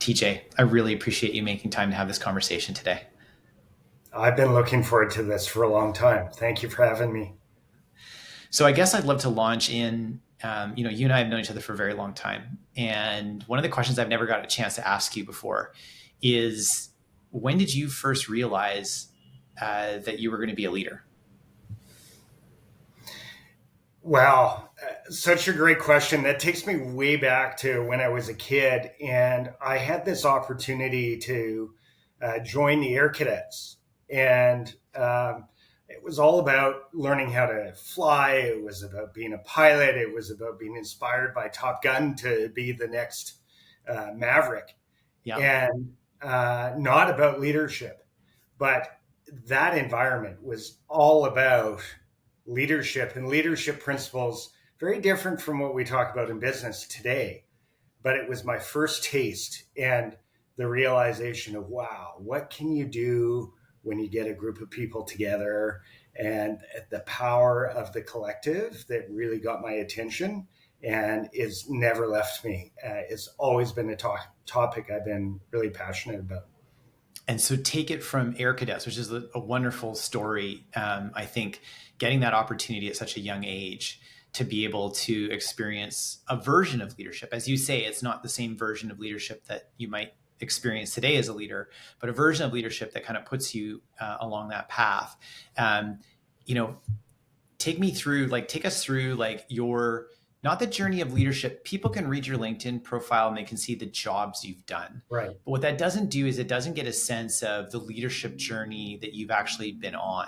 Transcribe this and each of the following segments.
TJ, I really appreciate you making time to have this conversation today. I've been looking forward to this for a long time. Thank you for having me. So I guess I'd love to launch in. You and I have known each other for a very long time, and one of the questions I've never got a chance to ask you before is, when did you first realize that you were going to be a leader? Wow, such a great question. That takes me way back to when I was a kid, and I had this opportunity to join the Air Cadets. And it was all about learning how to fly. It was about being a pilot. It was about being inspired by Top Gun to be the next Maverick, Yeah. and not about leadership. But that environment was all about leadership and leadership principles, very different from what we talk about in business today. But it was my first taste and the realization of, wow, what can you do when you get a group of people together, and the power of the collective that really got my attention and is never left me. It's always been a topic I've been really passionate about. And so take it from Air Cadets, which is a wonderful story. I think getting that opportunity at such a young age to be able to experience a version of leadership. As you say, it's not the same version of leadership that you might experience today as a leader, but a version of leadership that kind of puts you along that path. Um, you know, take us through like your, not the journey of leadership. People can read your LinkedIn profile and they can see the jobs you've done. Right. But what that doesn't do is it doesn't get a sense of the leadership journey that you've actually been on,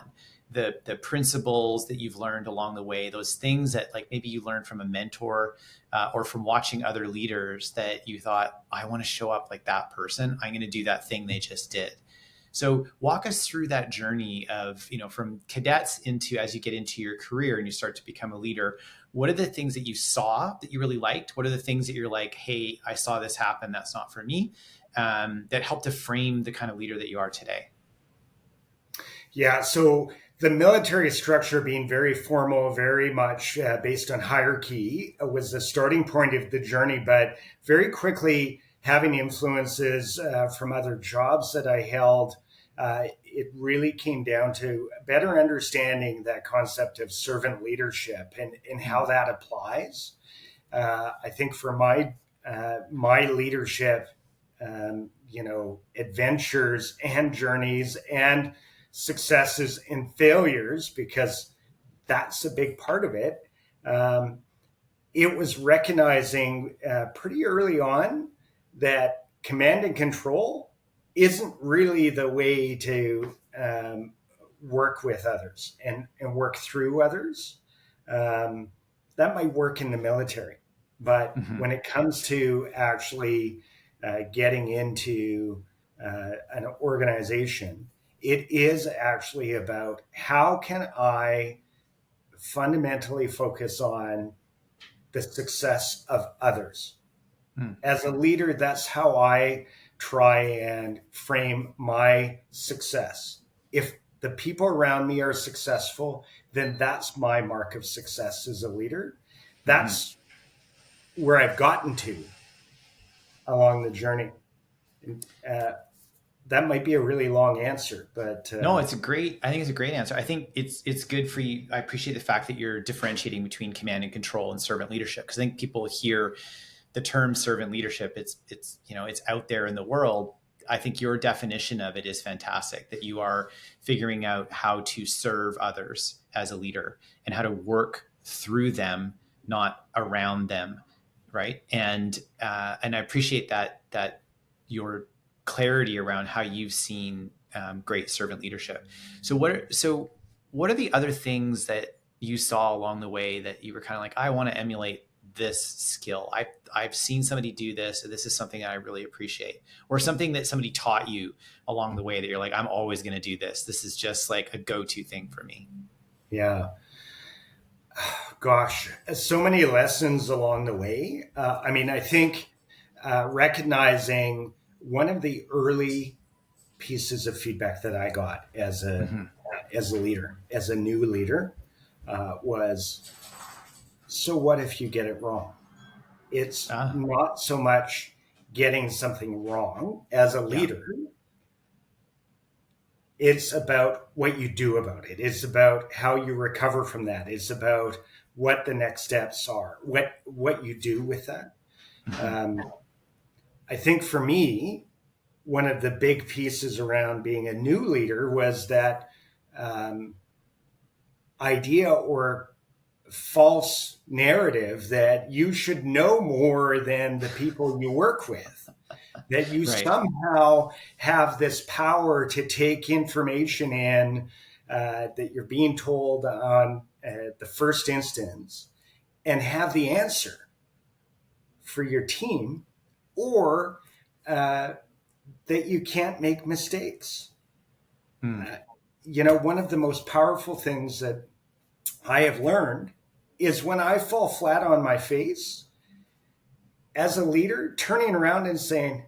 the principles that you've learned along the way, those things that like maybe you learned from a mentor or from watching other leaders that you thought, I want to show up like that person. I'm going to do that thing they just did. So walk us through that journey of, from cadets into, as you get into your career and you start to become a leader, what are the things that you saw that you really liked? What are the things that you're like, hey, I saw this happen, that's not for me, that helped to frame the kind of leader that you are today? Yeah. So the military structure being very formal, very much based on hierarchy, was the starting point of the journey. But very quickly, having influences from other jobs that I held, it really came down to better understanding that concept of servant leadership and how that applies. I think for my leadership, adventures and journeys and successes and failures, because that's a big part of it. It was recognizing pretty early on that command and control isn't really the way to work with others and work through others. That might work in the military, but Mm-hmm. when it comes to actually getting into an organization, it is actually about how can I fundamentally focus on the success of others. Mm-hmm. As a leader, that's how I try and frame my success. If the people around me are successful, then that's my mark of success as a leader. Mm-hmm. That's where I've gotten to along the journey. Uh, that might be a really long answer, but No, I think it's a great answer. I think it's good for you. I appreciate the fact that you're differentiating between command and control and servant leadership, because I think people hear the term servant leadership, it's out there in the world. I think your definition of it is fantastic, that you are figuring out how to serve others as a leader and how to work through them, not around them, right? And I appreciate that your clarity around how you've seen great servant leadership. So what are the other things that you saw along the way that you were kind of like, I want to emulate this skill. I've seen somebody do this, and this is something that I really appreciate, or something that somebody taught you along the way that you're like, I'm always going to do this. This is just like a go-to thing for me. yeah, gosh, so many lessons along the way. I think recognizing one of the early pieces of feedback that I got Mm-hmm. as a leader, as a new leader, was, so what if you get it wrong? It's Ah, not so much getting something wrong as a Yeah. leader. It's about what you do about it. It's about how you recover from that. It's about what the next steps are, what you do with that. Mm-hmm. Um, I think for me, one of the big pieces around being a new leader was that um, idea or false narrative that you should know more than the people you work with, that you Right. somehow have this power to take information in that you're being told on the first instance and have the answer for your team, or uh, that you can't make mistakes. Mm. Uh, one of the most powerful things that I have learned is when I fall flat on my face as a leader, turning around and saying,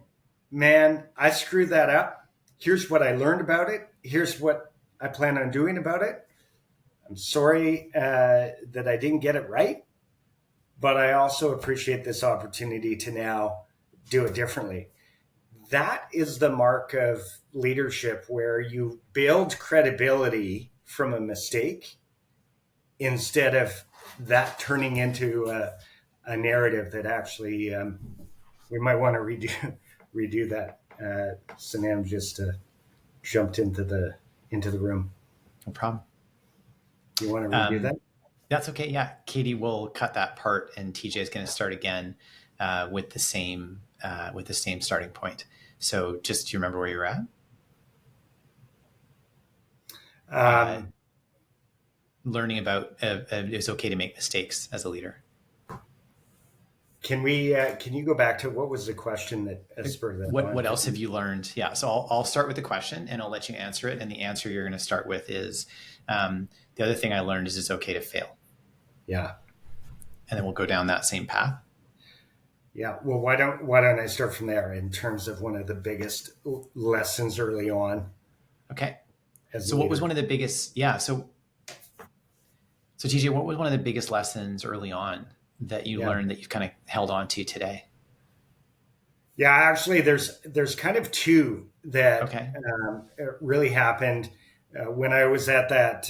man, I screwed that up. Here's what I learned about it. Here's what I plan on doing about it. I'm sorry that I didn't get it right, but I also appreciate this opportunity to now do it differently. That is the mark of leadership, where you build credibility from a mistake instead of that turning into a narrative that actually we might want to redo that. Sanam just jumped into the room. No problem. You want to redo Um, that? that's okay. Yeah. Katie will cut that part, and TJ is going to start again with the same starting point. So just do you remember where you're at? Uh, Um, learning about it's okay to make mistakes as a leader. can we? Can you go back to what was the question that spurred that on? What else have you learned? Yeah, so I'll start with the question and I'll let you answer it. And the answer you're going to start with is the other thing I learned is it's okay to fail. Yeah, And then we'll go down that same path. yeah. Well, why don't I start from there in terms of one of the biggest lessons early on Okay. as a So what was leader? one of the biggest? Yeah. So TJ, what was one of the biggest lessons early on that you Yeah, learned that you've kind of held on to today? yeah. Actually, there's kind of two that Okay. really happened when I was at that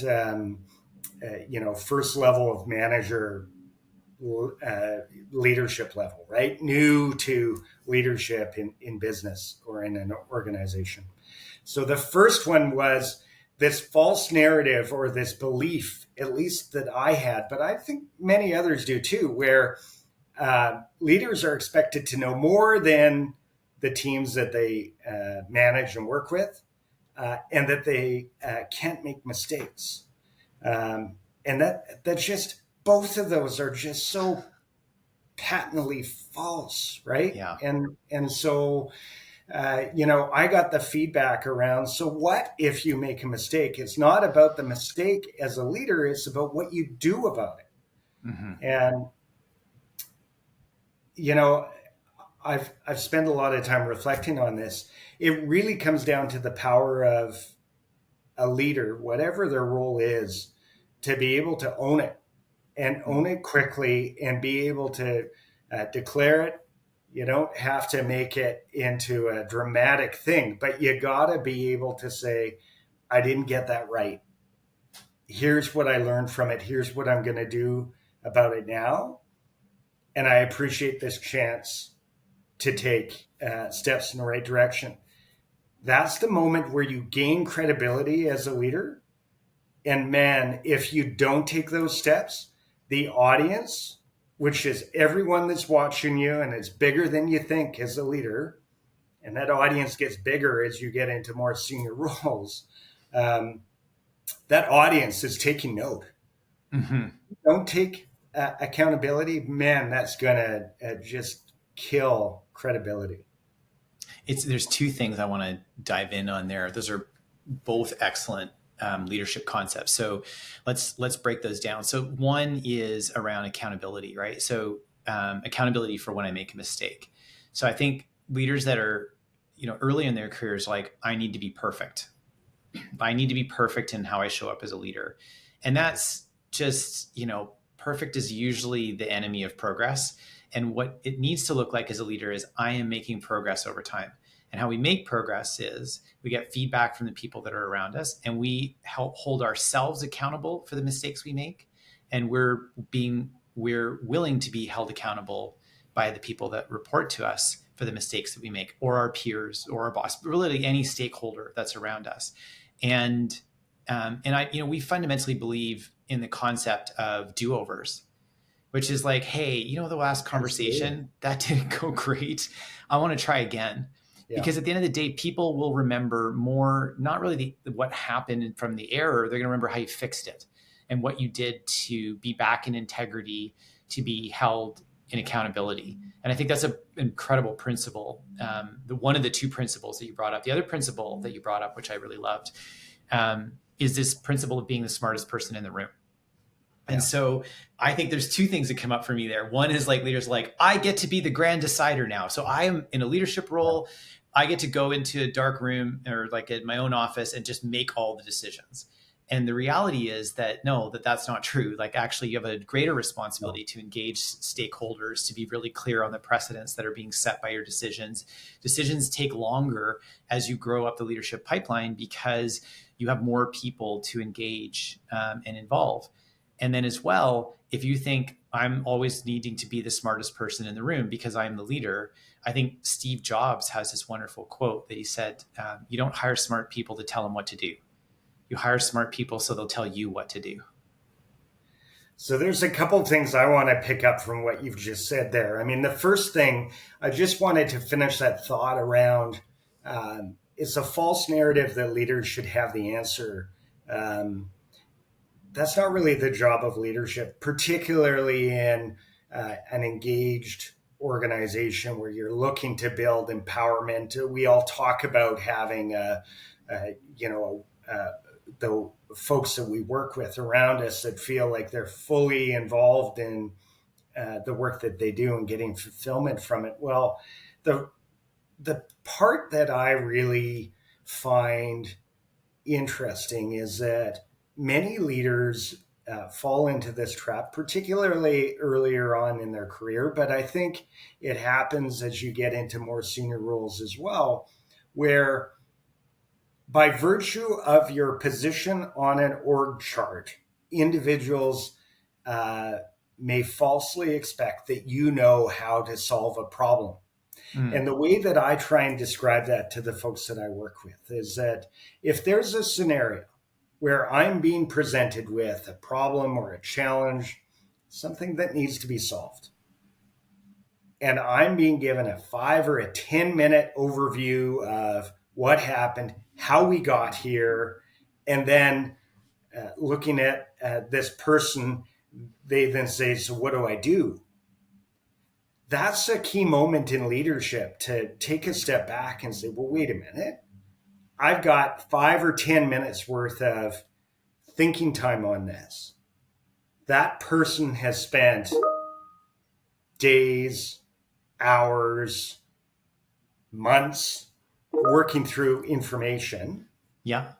first level of manager uh, leadership level, right? New to leadership in business or in an organization. So the first one was this false narrative or this belief, at least that I had, but I think many others do too, where leaders are expected to know more than the teams that they manage and work with, and that they can't make mistakes. And that's just, both of those are just so patently false, right? Yeah. And so I got the feedback around. So what if you make a mistake? It's not about the mistake as a leader; it's about what you do about it. Mm-hmm. And you know, I've spent a lot of time reflecting on this. It really comes down to the power of a leader, whatever their role is, to be able to own it and own it quickly and be able to declare it. You don't have to make it into a dramatic thing, but you got to be able to say, I didn't get that right. Here's what I learned from it. Here's what I'm going to do about it now. And I appreciate this chance to take steps in the right direction. That's the moment where you gain credibility as a leader. And man, if you don't take those steps, the audience, which is everyone that's watching you, and it's bigger than you think as a leader, and that audience gets bigger as you get into more senior roles, um, that audience is taking note. Mm-hmm. Don't take accountability, man, that's going to just kill credibility. There's two things I want to dive in on there. Those are both excellent leadership concepts. So let's break those down. So one is around accountability, right? So accountability for when I make a mistake. So I think leaders that are early in their careers, like, I need to be perfect. I need to be perfect in how I show up as a leader, and that's just perfect is usually the enemy of progress. And what it needs to look like as a leader is I am making progress over time. And how we make progress is we get feedback from the people that are around us, and we help hold ourselves accountable for the mistakes we make. And we're willing to be held accountable by the people that report to us for the mistakes that we make, or our peers, or our boss, really any stakeholder that's around us. And we fundamentally believe in the concept of do-overs, which is like, hey, the last conversation that didn't go great. I want to try again. Yeah. Because at the end of the day, people will remember more, not really what happened from the error. They're going to remember how you fixed it and what you did to be back in integrity, to be held in accountability. And I think that's an incredible principle. One of the two principles that you brought up. The other principle that you brought up, which I really loved, is this principle of being the smartest person in the room. And so I think there's two things that come up for me there. One is like leaders like, I get to be the grand decider now. So I am in a leadership role. I get to go into a dark room or like in my own office and just make all the decisions. And the reality is that that's not true. Like actually you have a greater responsibility to engage stakeholders, to be really clear on the precedents that are being set by your decisions. Decisions take longer as you grow up the leadership pipeline because you have more people to engage and involve. And then as well, if you think I'm always needing to be the smartest person in the room because I'm the leader, I think Steve Jobs has this wonderful quote that he said, you don't hire smart people to tell them what to do. You hire smart people so they'll tell you what to do. So there's a couple of things I want to pick up from what you've just said there. I mean, the first thing, I just wanted to finish that thought around, it's a false narrative that leaders should have the answer. That's not really the job of leadership, particularly in an engaged organization where you're looking to build empowerment. We all talk about having, the folks that we work with around us that feel like they're fully involved in the work that they do and getting fulfillment from it. Well, the part that I really find interesting is that many leaders fall into this trap, particularly earlier on in their career, but I think it happens as you get into more senior roles as well, where by virtue of your position on an org chart, individuals may falsely expect that you know how to solve a problem. And the way that I try and describe that to the folks that I work with is that if there's a scenario where I'm being presented with a problem or a challenge, something that needs to be solved, and I'm being given a 5 or a 10-minute overview of what happened, how we got here, and then looking at this person, they then say, so what do I do? That's a key moment in leadership, to take a step back and say, well, wait a minute. I've got 5 or 10 minutes worth of thinking time on this. That person has spent days, hours, months working through information. Yeah.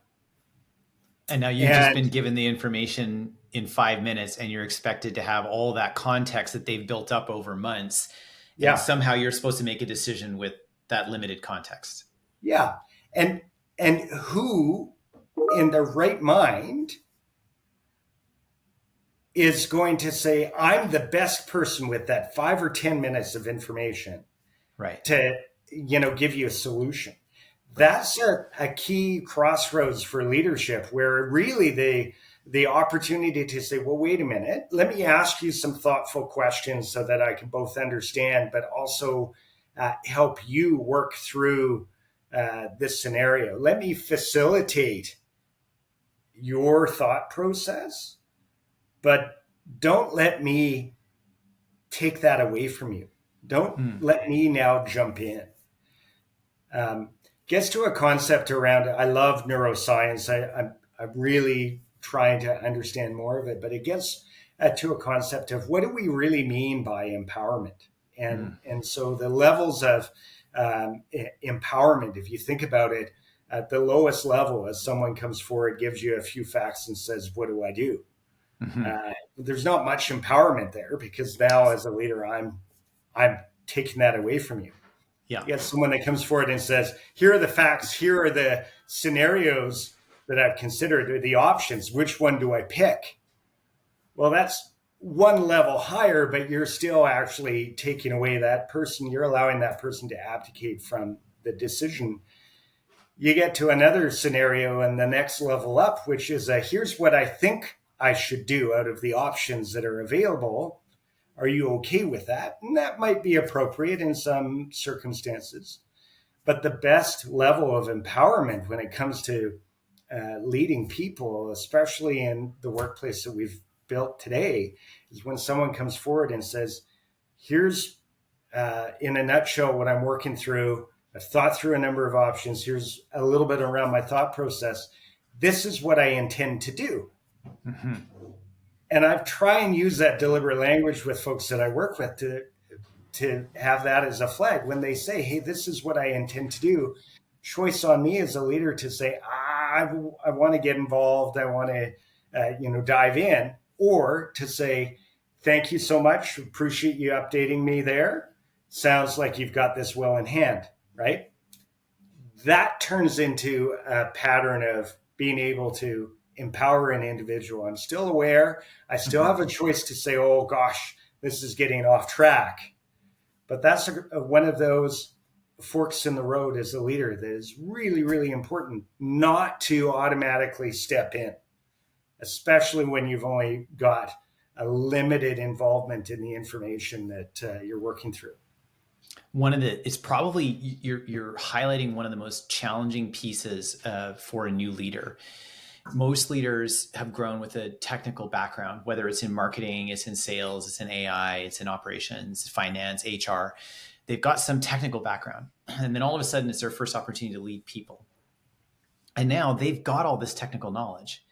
And now you've just been given the information in 5 minutes, and you're expected to have all that context that they've built up over months. Yeah. And somehow you're supposed to make a decision with that limited context. Yeah. And who in their right mind is going to say, I'm the best person with that 5 or 10 minutes of information, right, to, give you a solution. That's a key crossroads for leadership, where really the opportunity to say, well, wait a minute, let me ask you some thoughtful questions so that I can both understand, but also help you work through this scenario. Let me facilitate your thought process, but don't let me take that away from you. Don't let me now jump in. Gets to a concept around, I love neuroscience. I'm really trying to understand more of it, but it gets to a concept of what do we really mean by empowerment? And so the levels of empowerment, if you think about it, at the lowest level, as someone comes forward, gives you a few facts and says, what do I do? There's not much empowerment there, because now as a leader, I'm I'm taking that away from you. Yeah. You have someone that comes forward and says, here are the facts, here are the scenarios that I've considered, the options. Which one do I pick? Well, that's one level higher, but you're still actually taking away that person. You're allowing that person to abdicate from the decision. You get to another scenario and the next level up, which is here's what I think I should do out of the options that are available. Are you okay with that? And that might be appropriate in some circumstances. But the best level of empowerment when it comes to leading people, especially in the workplace that we've built today, is when someone comes forward and says, here's in a nutshell what I'm working through. I've thought through a number of options. Here's a little bit around my thought process. This is what I intend to do. Mm-hmm. And I try and use that deliberate language with folks that I work with to have that as a flag. When they say, hey, this is what I intend to do, choice on me as a leader to say, I want to get involved. I want to, dive in, or to say, thank you so much. Appreciate you updating me there. Sounds like you've got this well in hand, right? That turns into a pattern of being able to empower an individual. I'm still aware. I still have a choice to say, oh gosh, this is getting off track. But that's one of those forks in the road as a leader that is really, really important not to automatically step in, especially when you've only got a limited involvement in the information that you're working through. It's probably, you're highlighting one of the most challenging pieces for a new leader. Most leaders have grown with a technical background, whether it's in marketing, it's in sales, it's in AI, it's in operations, finance, HR. They've got some technical background. And then all of a sudden it's their first opportunity to lead people. And now they've got all this technical knowledge.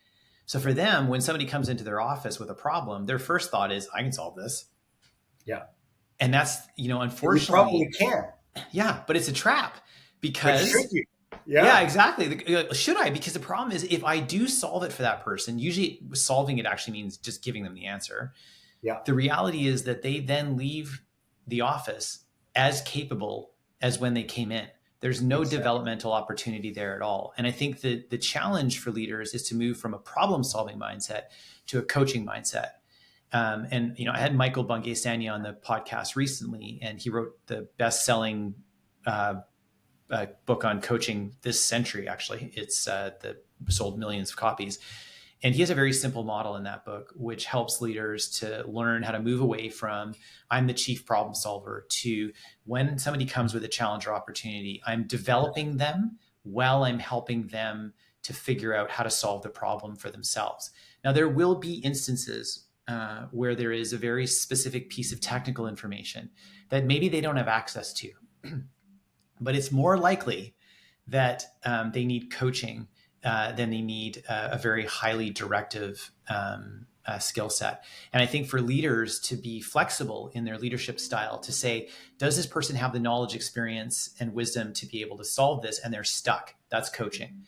So for them, when somebody comes into their office with a problem, their first thought is, I can solve this. Yeah. And that's, unfortunately. You probably can. Yeah, but it's a trap because. Should you? Yeah, exactly. Should I? Because the problem is if I do solve it for that person, usually solving it actually means just giving them the answer. Yeah. The reality is that they then leave the office as capable as when they came in. There's no developmental opportunity there at all. And I think that the challenge for leaders is to move from a problem-solving mindset to a coaching mindset. I had Michael Bungay-Stanier on the podcast recently, and he wrote the best-selling book on coaching this century. Actually, it's sold millions of copies. And he has a very simple model in that book, which helps leaders to learn how to move away from I'm the chief problem solver to when somebody comes with a challenge or opportunity, I'm developing them while I'm helping them to figure out how to solve the problem for themselves. Now, there will be instances where there is a very specific piece of technical information that maybe they don't have access to, but it's more likely that they need coaching then they need a very highly directive skill set. And I think for leaders to be flexible in their leadership style, to say, does this person have the knowledge, experience, and wisdom to be able to solve this? And they're stuck. That's coaching.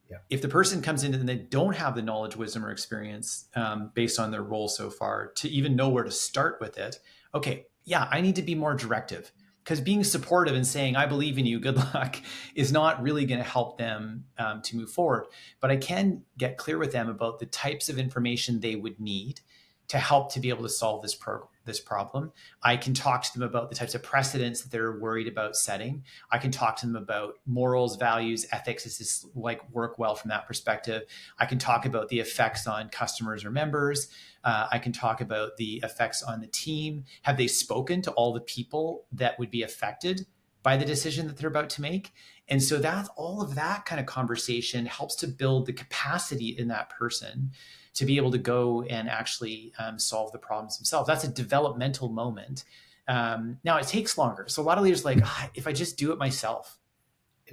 Yeah. If the person comes in and they don't have the knowledge, wisdom, or experience based on their role so far to even know where to start with it, okay, yeah, I need to be more directive. Because being supportive and saying, I believe in you, good luck, is not really going to help them to move forward. But I can get clear with them about the types of information they would need to help to be able to solve this problem. I can talk to them about the types of precedents that they're worried about setting. I can talk to them about morals, values, ethics. Does this work well from that perspective? I can talk about the effects on customers or members. I can talk about the effects on the team. Have they spoken to all the people that would be affected by the decision that they're about to make? And so that's all of that kind of conversation helps to build the capacity in that person to be able to go and actually solve the problems themselves. That's a developmental moment. Now it takes longer. So a lot of leaders are like, if I just do it myself,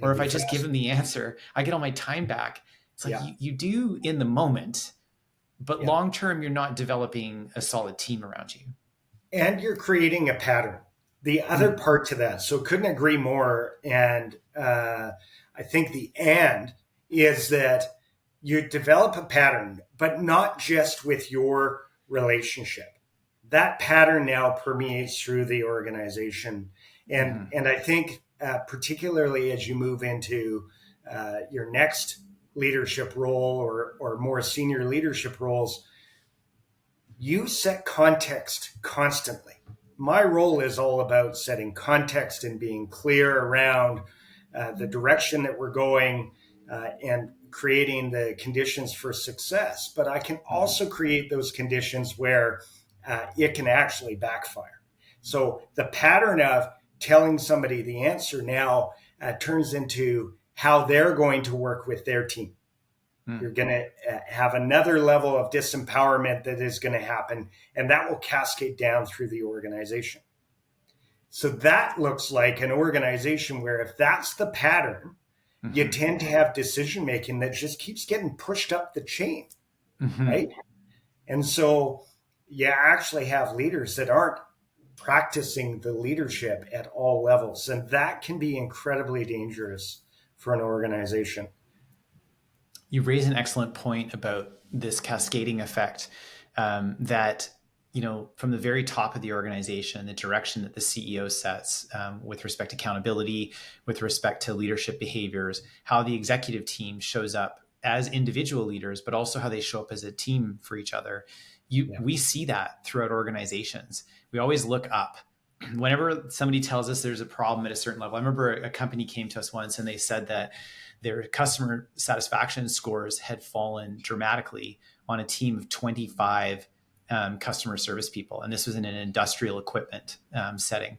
or if I just give them the answer, I get all my time back. It's like you do in the moment, but long-term, you're not developing a solid team around you. And you're creating a pattern. The other part to that, so couldn't agree more. And I think the and is that you develop a pattern, but not just with your relationship, that pattern now permeates through the organization. And, Mm-hmm. and I think particularly as you move into your next leadership role or more senior leadership roles, you set context constantly. My role is all about setting context and being clear around the direction that we're going and creating the conditions for success. But I can also create those conditions where it can actually backfire. So the pattern of telling somebody the answer now turns into how they're going to work with their team. Mm-hmm. You're going to have another level of disempowerment that is going to happen, and that will cascade down through the organization. So that looks like an organization where if that's the pattern, Mm-hmm. you tend to have decision making that just keeps getting pushed up the chain, Mm-hmm. right? And so you actually have leaders that aren't practicing the leadership at all levels, and that can be incredibly dangerous for an organization. You raise an excellent point about this cascading effect, that, from the very top of the organization, the direction that the CEO sets with respect to accountability, with respect to leadership behaviors, how the executive team shows up as individual leaders, but also how they show up as a team for each other. We see that throughout organizations. We always look up. Whenever somebody tells us there's a problem at a certain level, I remember a company came to us once and they said that their customer satisfaction scores had fallen dramatically on a team of 25 customer service people. And this was in an industrial equipment setting.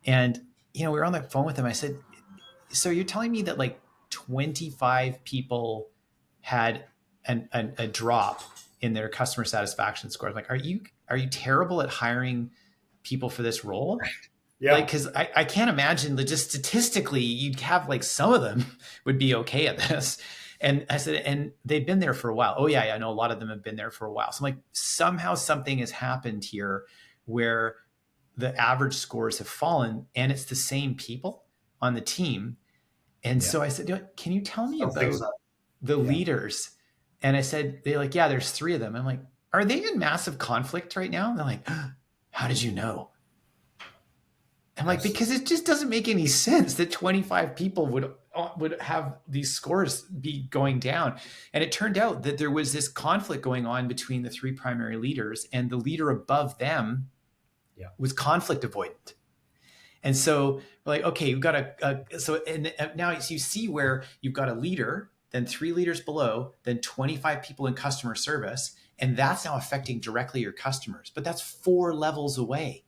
And, we were on the phone with them. I said, so you're telling me that like 25 people had a drop in their customer satisfaction scores? Like, are you terrible at hiring people for this role? Yeah. Like, because I can't imagine that just statistically you'd have like some of them would be okay at this. And I said, and they've been there for a while. Oh yeah, I know a lot of them have been there for a while. So I'm like, somehow something has happened here where the average scores have fallen and it's the same people on the team. And so I said, can you tell me about the leaders? And I said, they're like, yeah, there's 3 of them. I'm like, are they in massive conflict right now? And they're like, how did you know? I'm like, because it just doesn't make any sense that 25 people would have these scores be going down. And it turned out that there was this conflict going on between the 3 primary leaders, and the leader above them was conflict avoidant. And so we're like, okay, you've got and now you see where you've got a leader, then 3 leaders below, then 25 people in customer service, and that's now affecting directly your customers. But that's 4 levels away.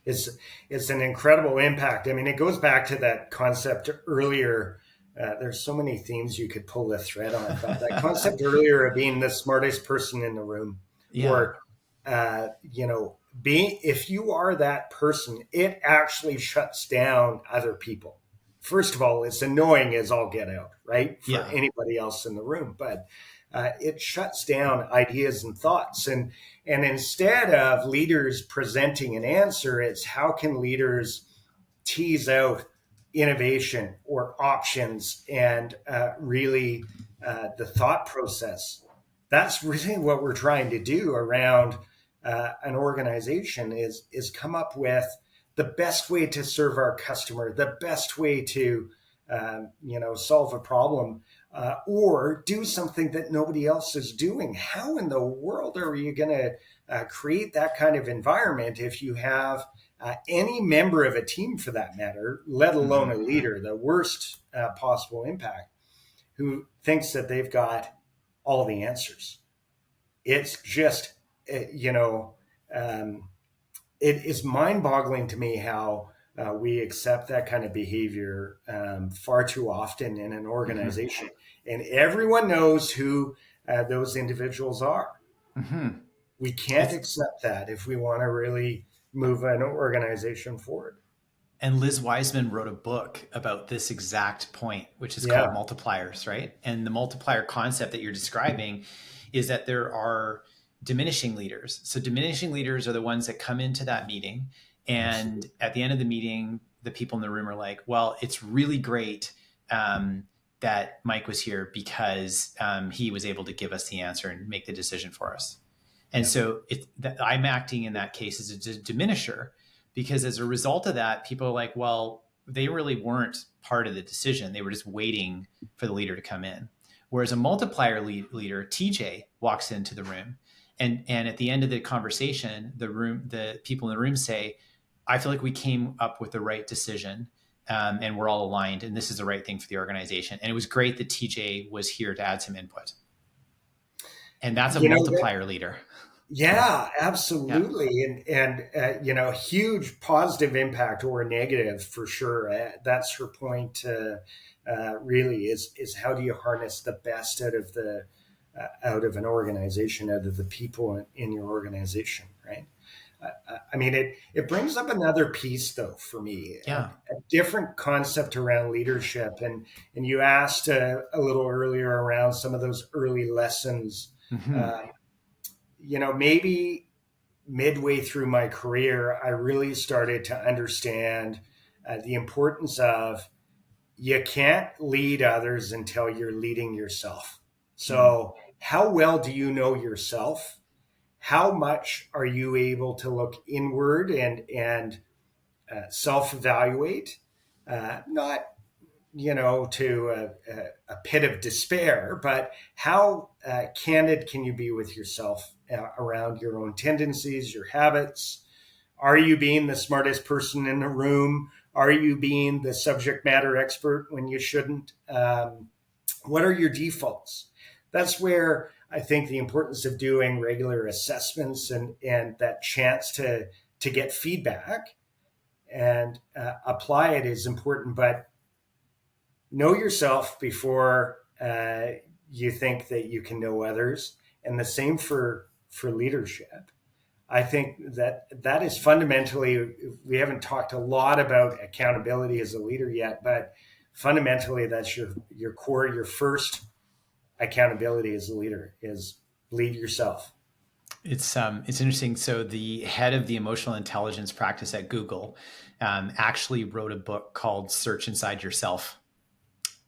It's an incredible impact. I mean, it goes back to that concept earlier. There's so many themes you could pull the thread on. That concept earlier of being the smartest person in the room, or if you are that person, it actually shuts down other people. First of all, it's annoying as all get out, right? For anybody else in the room, but it shuts down ideas and thoughts. And instead of leaders presenting an answer, it's how can leaders tease out innovation or options and really the thought process. That's really what we're trying to do around an organization is come up with the best way to serve our customer, the best way to solve a problem, or do something that nobody else is doing. How in the world are you going to create that kind of environment if you have any member of a team, for that matter, let alone a leader, the worst possible impact, who thinks that they've got all the answers? It's just, it is mind-boggling to me how we accept that kind of behavior far too often in an organization. And everyone knows who those individuals are. We can't accept that if we want to really move an organization forward. And Liz Wiseman wrote a book about this exact point, which is called Multipliers, right? And the multiplier concept that you're describing is that there are diminishing leaders. So diminishing leaders are the ones that come into that meeting, and at the end of the meeting, the people in the room are like, well, it's really great that Mike was here because he was able to give us the answer and make the decision for us. And so I'm acting in that case as a diminisher, because as a result of that, people are like, well, they really weren't part of the decision. They were just waiting for the leader to come in. Whereas a multiplier leader, TJ, walks into the room, and at the end of the conversation, the people in the room say, I feel like we came up with the right decision, and we're all aligned, and this is the right thing for the organization. And it was great that TJ was here to add some input. And that's a You know, multiplier leader. yeah, Yeah. absolutely. Huge positive impact or negative for sure. That's her point. Really, is how do you harness the best out of an organization, out of the people in your organization, right? I mean, it brings up another piece though for me, Yeah. a different concept around leadership, and you asked a little earlier around some of those early lessons. Mm-hmm. Uh, Maybe midway through my career, I really started to understand the importance of you can't lead others until you're leading yourself. Mm. So, how well do you know yourself? How much are you able to look inward and self evaluate? Not to a pit of despair, but how candid can you be with yourself around your own tendencies, your habits? Are you being the smartest person in the room? Are you being the subject matter expert when you shouldn't? What are your defaults? That's where I think the importance of doing regular assessments and that chance to get feedback and apply it is important. But know yourself before you think that you can know others, and the same for leadership. I think that is fundamentally, we haven't talked a lot about accountability as a leader yet, but fundamentally that's your core, your first accountability as a leader is lead yourself. It's interesting. So the head of the emotional intelligence practice at Google actually wrote a book called Search Inside Yourself,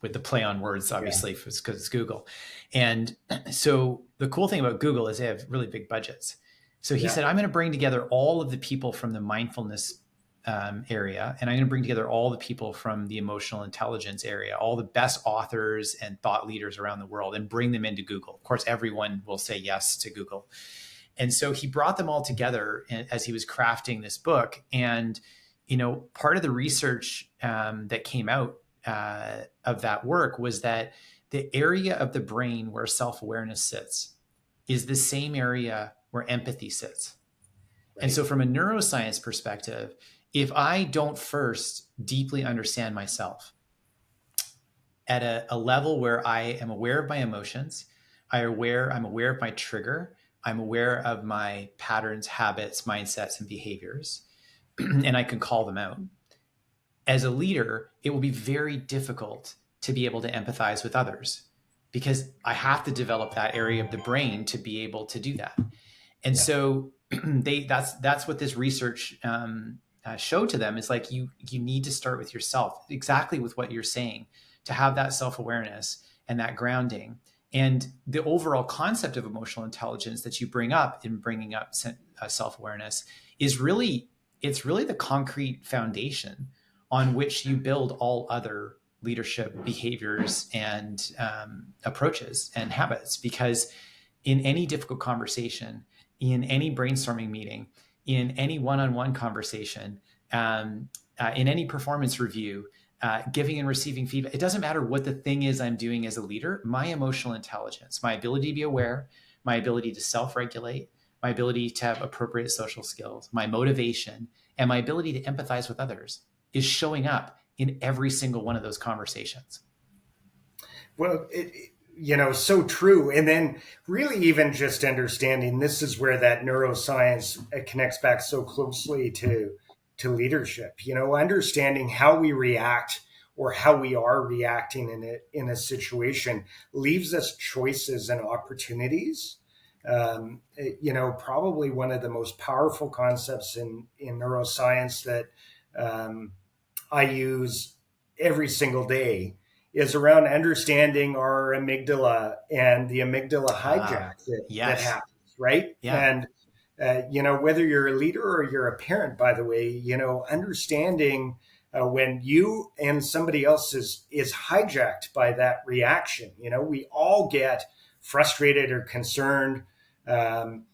with the play on words, Yeah, obviously, because it's Google. And so the cool thing about Google is they have really big budgets. So he yeah, said, I'm going to bring together all of the people from the mindfulness area, and I'm going to bring together all the people from the emotional intelligence area, all the best authors and thought leaders around the world, and bring them into Google. Of course, everyone will say yes to Google. And so he brought them all together as he was crafting this book. And, part of the research that came out of that work was that the area of the brain where self-awareness sits is the same area where empathy sits. And right. so, from a neuroscience perspective, if I don't first deeply understand myself at a level where I am aware of my emotions, I'm aware of my trigger, I'm aware of my patterns, habits, mindsets, and behaviors, and I can call them out. As a leader, it will be very difficult to be able to empathize with others, because I have to develop that area of the brain to be able to do that. And Yeah, so that's what this research showed to them, is like you need to start with yourself, exactly with what you're saying, to have that self-awareness and that grounding. And the overall concept of emotional intelligence that you bring up in bringing up self-awareness is really, it's really the concrete foundation on which you build all other leadership behaviors and approaches and habits. Because in any difficult conversation, in any brainstorming meeting, in any one-on-one conversation, in any performance review, giving and receiving feedback, it doesn't matter what the thing is I'm doing as a leader. My emotional intelligence, my ability to be aware, my ability to self-regulate, my ability to have appropriate social skills, my motivation, and my ability to empathize with others is showing up in every single one of those conversations. well, so true. And then really even just understanding, this is where that neuroscience connects back so closely to leadership. Understanding how we react or how we are reacting in a situation leaves us choices and opportunities. Probably one of the most powerful concepts in neuroscience that I use every single day is around understanding our amygdala and the amygdala hijack that Yes. happens. right? Yeah. And whether you're a leader or you're a parent, by the way, understanding when you and somebody else is hijacked by that reaction. We all get frustrated or concerned. Um,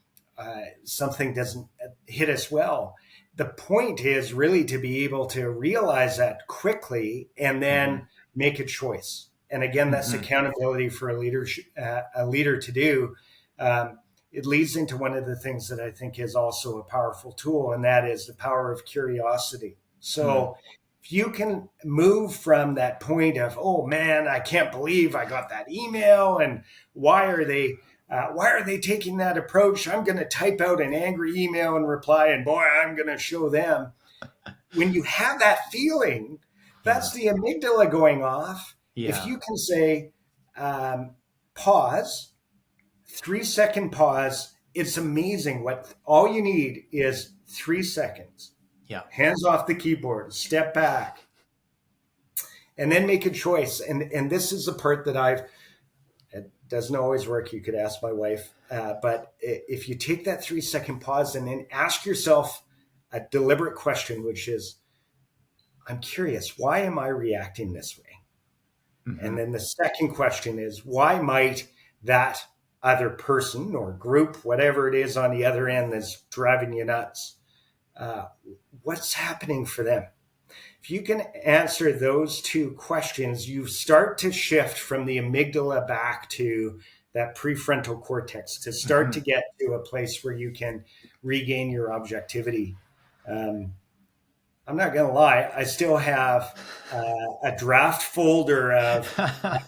Something doesn't hit us well. The point is really to be able to realize that quickly and Mm-hmm. then make a choice. And again, that's Mm-hmm. accountability for a leader to do. Um, it leads into one of the things that I think is also a powerful tool, and that is the power of curiosity. Mm-hmm. So if you can move from that point of, oh man, I can't believe I got that email, and why are they taking that approach? I'm going to type out an angry email and reply, and boy, I'm going to show them. When you have that feeling, Yeah. that's the amygdala going off. If Yeah. you can say, pause, 3-second pause, it's amazing what all you need is 3 seconds. Yeah. Hands off the keyboard, step back, and then make a choice. And this is the part that it doesn't always work. You could ask my wife. But if you take that 3-second pause and then ask yourself a deliberate question, which is, I'm curious, why am I reacting this way? Mm-hmm. And then the second question is, why might that other person or group, whatever it is on the other end that's driving you nuts, uh, what's happening for them? If you can answer those two questions, you start to shift from the amygdala back to that prefrontal cortex to start Mm-hmm. to get to a place where you can regain your objectivity. Um, I'm not going to lie, I still have a draft folder of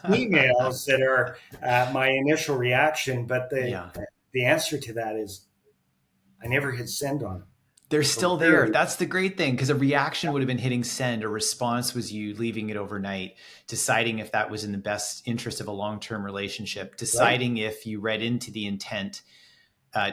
emails that are my initial reaction, but Yeah. the answer to that is I never hit send on them. They're So still there. really, That's the great thing, because a reaction would have been hitting send. A response was you leaving it overnight, deciding if that was in the best interest of a long-term relationship, right? deciding if you read into the intent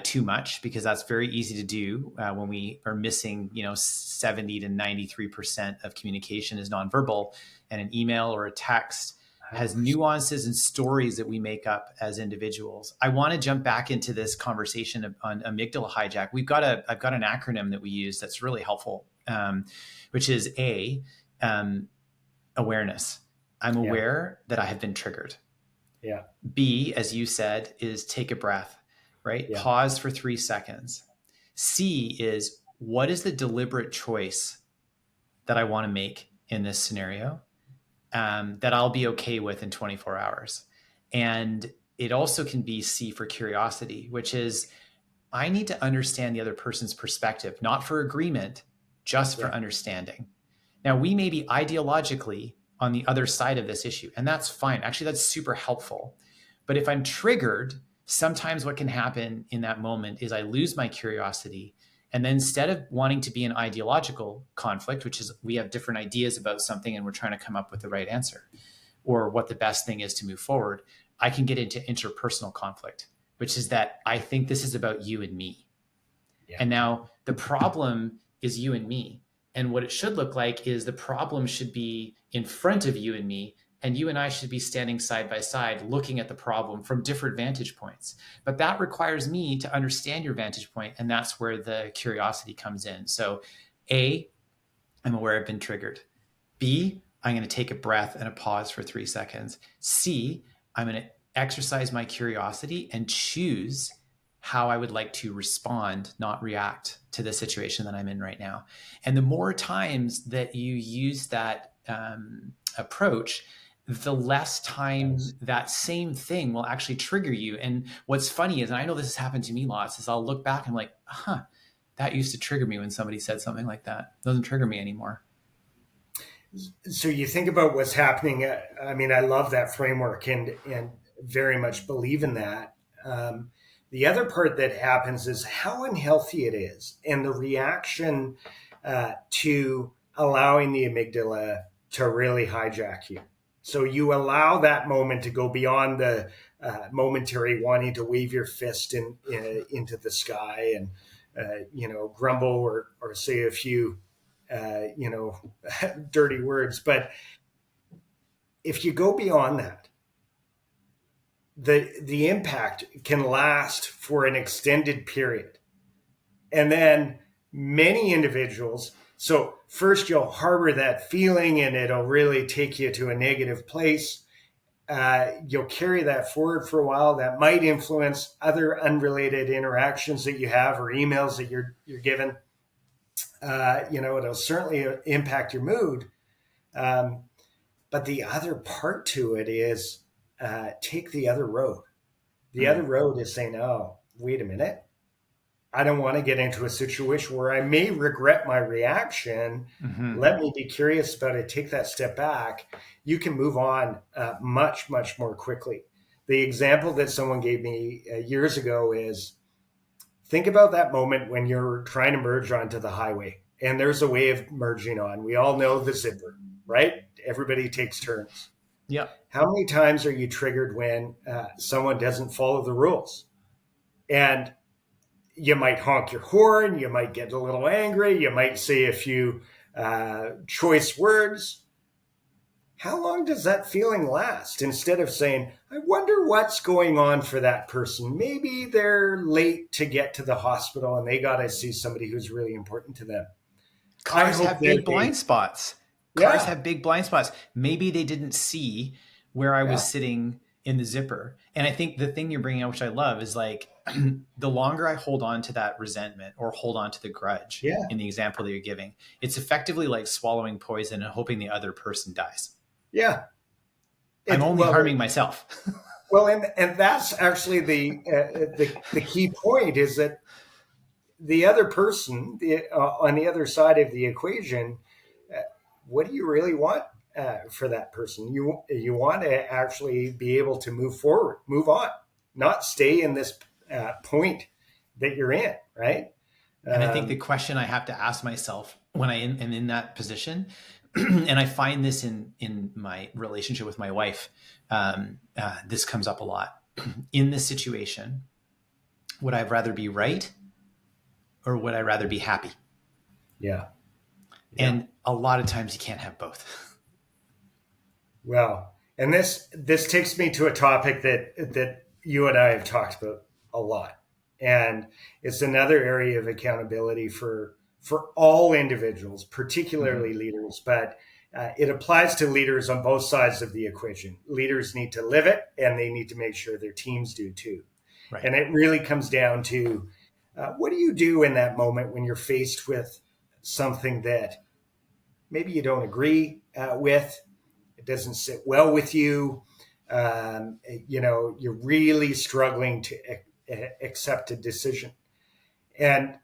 too much, because that's very easy to do when we are missing, 70 to 93% of communication is nonverbal, and an email or a text has 100%. nuances and stories that we make up as individuals. I want to jump back into this conversation on amygdala hijack. I've got an acronym that we use that's really helpful, which is awareness. I'm Yeah, aware that I have been triggered. yeah, B, as you said, is take a breath, right? yeah. Pause for 3 seconds. C is, what is the deliberate choice that I want to make in this scenario, that I'll be okay with in 24 hours? And it also can be C for curiosity, which is, I need to understand the other person's perspective, not for agreement, just for Yeah. understanding. Now, we may be ideologically on the other side of this issue, and that's fine. Actually, that's super helpful. But if I'm triggered, sometimes what can happen in that moment is I lose my curiosity. And then instead of wanting to be an ideological conflict, which is we have different ideas about something and we're trying to come up with the right answer or what the best thing is to move forward, I can get into interpersonal conflict, which is that I think this is about you and me. Yeah. And now the problem is you and me. And what it should look like is the problem should be in front of you and me, and you and I should be standing side by side looking at the problem from different vantage points. But that requires me to understand your vantage point, and that's where the curiosity comes in. So, A, I'm aware I've been triggered. B, I'm going to take a breath and a pause for 3 seconds. C, I'm going to exercise my curiosity and choose how I would like to respond, not react to the situation that I'm in right now. And the more times that you use that approach, the less time Nice. that same thing will actually trigger you. And what's funny is, and I know this has happened to me lots, is I'll look back and I'm like, that used to trigger me when somebody said something like that. It doesn't trigger me anymore. So you think about what's happening. I mean, I love that framework and very much believe in that. The other part that happens is how unhealthy it is, and the reaction to allowing the amygdala to really hijack you. So you allow that moment to go beyond the momentary wanting to wave your fist into the sky and grumble or say a few dirty words. But if you go beyond that, the impact can last for an extended period. And then many individuals, so first you'll harbor that feeling and it'll really take you to a negative place. You'll carry that forward for a while. That might influence other unrelated interactions that you have or emails that you're given. It'll certainly impact your mood. But the other part to it is take the other road. The other road is saying, oh, wait a minute. I don't want to get into a situation where I may regret my reaction. Let me be curious about it. Take that step back. You can move on much, much more quickly. The example that someone gave me years ago is, think about that moment when you're trying to merge onto the highway and there's a way of merging on. We all know the zipper, right? Everybody takes turns. Yeah. How many times are you triggered when someone doesn't follow the rules? And you might honk your horn, you might get a little angry, you might say a few choice words. How long does that feeling last? Instead of saying, I wonder what's going on for that person. Maybe they're late to get to the hospital and they got to see somebody who's really important to them. Cars have big blind spots. Cars have big blind spots. Maybe they didn't see where I was sitting in the zipper. And I think the thing you're bringing up, which I love, is like the longer I hold on to that resentment or hold on to the grudge in the example that you're giving, it's effectively like swallowing poison and hoping the other person dies. Yeah. I'm only harming myself. Well, and that's actually the key point, is that the other person on the other side of the equation, what do you really want for that person? You want to actually be able to move forward, move on, not stay in this point that you're in, right? And I think the question I have to ask myself when I am in that position, and I find this in my relationship with my wife, this comes up a lot. In this situation, would I rather be right or would I rather be happy? Yeah. And a lot of times you can't have both. Well, and this takes me to a topic that you and I have talked about a lot. And it's another area of accountability for all individuals, particularly leaders, but it applies to leaders on both sides of the equation. Leaders need to live it, and they need to make sure their teams do too. Right. And it really comes down to what do you do in that moment when you're faced with something that maybe you don't agree with, it doesn't sit well with you, you're really struggling to accept a decision. And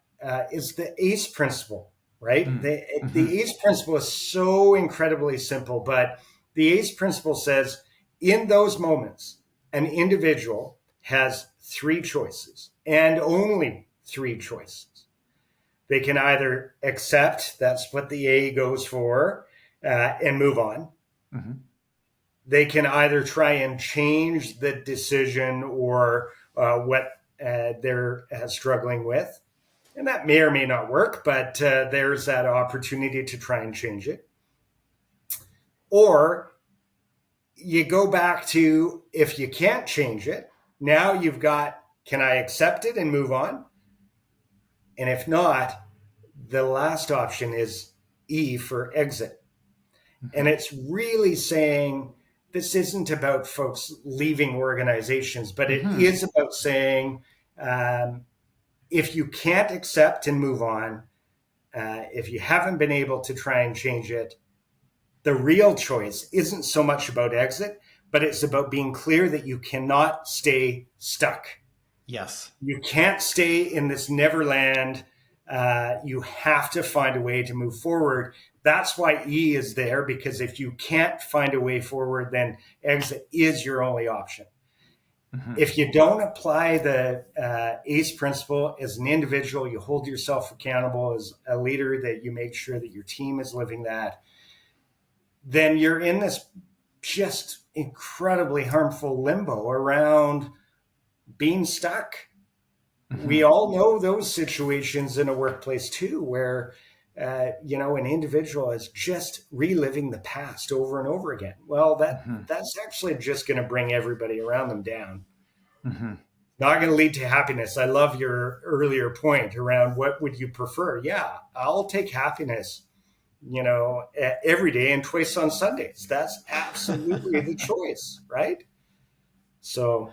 it's the ACE principle, right? The ACE principle is so incredibly simple, but the ACE principle says in those moments, an individual has three choices and only three choices. They can either accept, that's what the A goes for, and move on. They can either try and change the decision or what they're struggling with. And that may or may not work, but there's that opportunity to try and change it. Or you go back to, if you can't change it, now you've got, can I accept it and move on? And if not, the last option is E for exit. And it's really saying, this isn't about folks leaving organizations, but it is about saying, if you can't accept and move on, if you haven't been able to try and change it, the real choice isn't so much about exit, but it's about being clear that you cannot stay stuck. Yes. You can't stay in this neverland. You have to find a way to move forward. That's why E is there, because if you can't find a way forward, then exit is your only option. If you don't apply the ACE principle as an individual, you hold yourself accountable as a leader, that you make sure that your team is living that, then you're in this just incredibly harmful limbo around being stuck. We all know those situations in a workplace too, where an individual is just reliving the past over and over again. Well, Hmm. that's actually just going to bring everybody around them down. Hmm. Not going to lead to happiness. I love your earlier point around what would you prefer. Yeah, I'll take happiness, every day and twice on Sundays. That's absolutely the choice, right? So,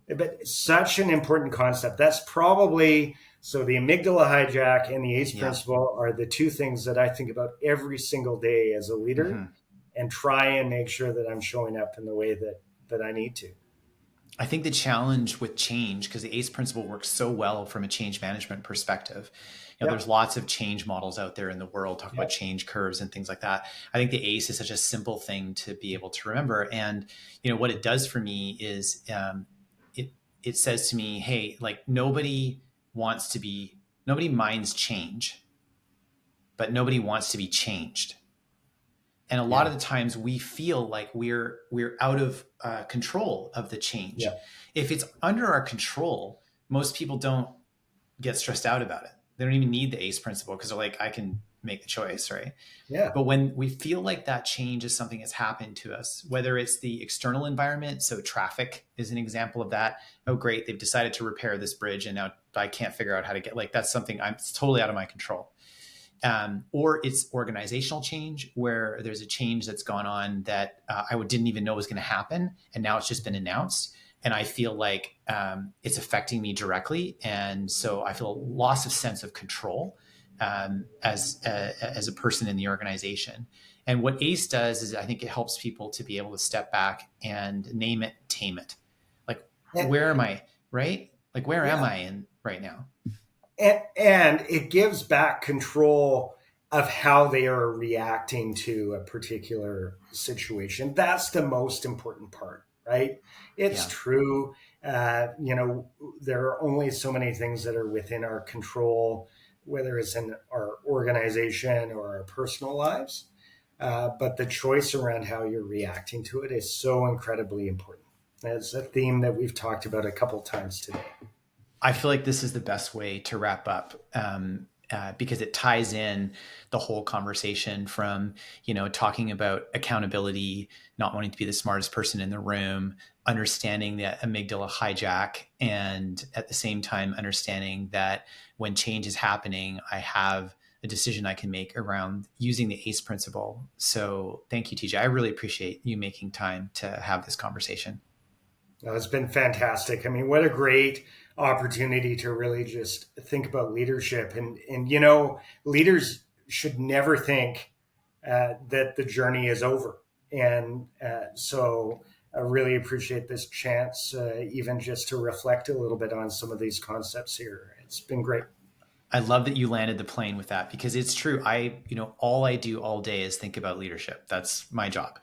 but such an important concept. That's probably so the amygdala hijack and the ACE Yeah. principle are the two things that I think about every single day as a leader Hmm. and try and make sure that I'm showing up in the way that I need to. I think the challenge with change, because the ACE principle works so well from a change management perspective, there's Yep. lots of change models out there in the world, talk about Yep. change curves and things like that. I think the ACE is such a simple thing to be able to remember. And, what it does for me is it says to me, hey, like nobody minds change, but nobody wants to be changed. And a lot Yeah. of the times we feel like we're out of control of the change. Yeah. If it's under our control, most people don't get stressed out about it. They don't even need the ACE principle because they're like, I can make the choice, right? Yeah. But when we feel like that change is something that's happened to us, whether it's the external environment, so traffic is an example of that. Oh, great, they've decided to repair this bridge and now I can't figure out how to get, like, that's something it's totally out of my control. Or it's organizational change where there's a change that's gone on that I didn't even know was going to happen, and now it's just been announced, and I feel like it's affecting me directly, and so I feel a loss of sense of control as a person in the organization. And what ACE does is I think it helps people to be able to step back and name it, tame it. Like, And, where am I? Right? Like, where am yeah. I in right now? And it gives back control of how they are reacting to a particular situation. That's the most important part, right? It's Yeah. true. There are only so many things that are within our control, whether it's in our organization or our personal lives. But the choice around how you're reacting to it is so incredibly important. That's a theme that we've talked about a couple times today. I feel like this is the best way to wrap up because it ties in the whole conversation from, talking about accountability, not wanting to be the smartest person in the room, understanding the amygdala hijack, and at the same time, understanding that when change is happening, I have a decision I can make around using the ACE principle. So thank you, TJ. I really appreciate you making time to have this conversation. No, it's been fantastic. I mean, what a great opportunity to really just think about leadership. And leaders should never think that the journey is over. And so I really appreciate this chance, even just to reflect a little bit on some of these concepts here. It's been great. I love that you landed the plane with that because it's true. All I do all day is think about leadership. That's my job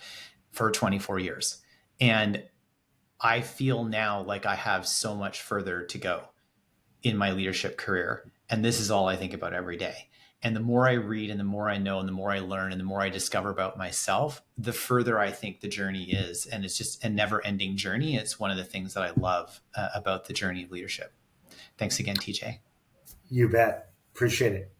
for 24 years. And I feel now like I have so much further to go in my leadership career. And this is all I think about every day. And the more I read and the more I know and the more I learn and the more I discover about myself, the further I think the journey is. And it's just a never ending journey. It's one of the things that I love about the journey of leadership. Thanks again, TJ. You bet. Appreciate it.